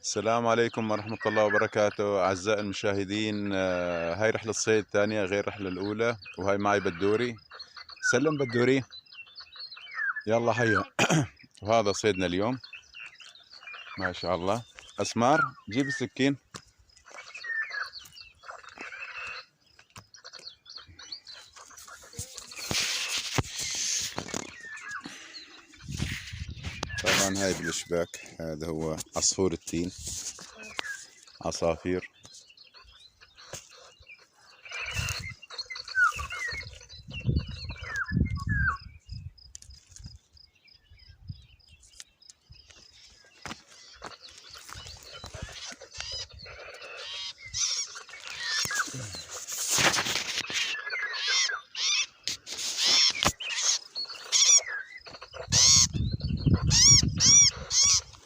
السلام عليكم ورحمة الله وبركاته أعزائي المشاهدين. هاي رحلة صيد ثانية غير الرحلة الأولى، وهاي معي بدوري. سلم بدوري، يلا حيو. وهذا صيدنا اليوم ما شاء الله. أسمار جيب السكين. طبعا هاي بالشباك، هذا هو عصفور التين، عصافير.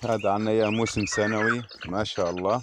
هذا عنا اياه موسم سنوي ما شاء الله.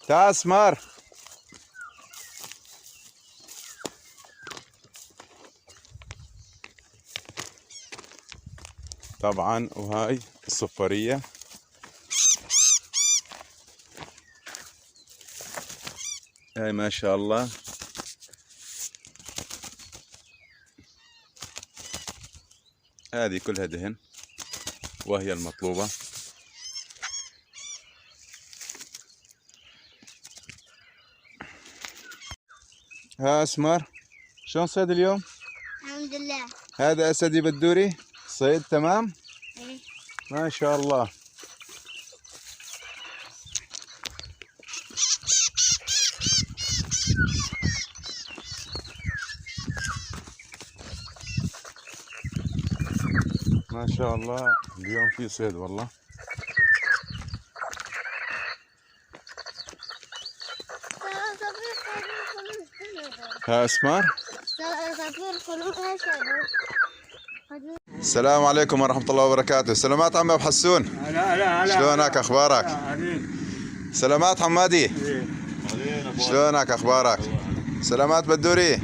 تعال اسمار. طبعا وهاي الصفارية. هاي ما شاء الله. هذه كلها دهن وهي المطلوبة. ها اسمار، شلون صيد اليوم؟ الحمد لله. هذا اسدي بدوري صيد تمام؟ ايه ما شاء الله. ما شاء الله اليوم في صيد والله. ها اسمار. السلام عليكم ورحمة الله وبركاته. سلامات عم ابو حسون. هلا شلونك اخبارك؟ سلامات حمادي. شلونك اخبارك؟ سلامات بدوري.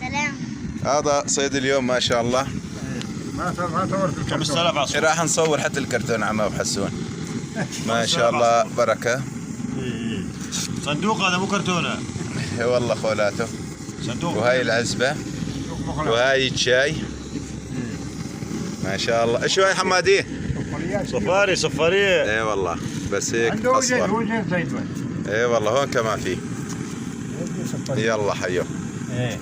سلام. هذا صيد اليوم ما شاء الله. ما صورت الكرتون. راح نصور حتى الكرتون عم ابو حسون. ما شاء الله بركة. صندوق هذا مو كرتونة. اي والله خولاته. صندوق. وهاي العزبة وهاي الشاي ما شاء الله. شو هاي حمادي؟ صفارية. اي والله بس هيك عنده اصفر. وجه زيت. اي والله هون كمان في. يلا حيو. ايه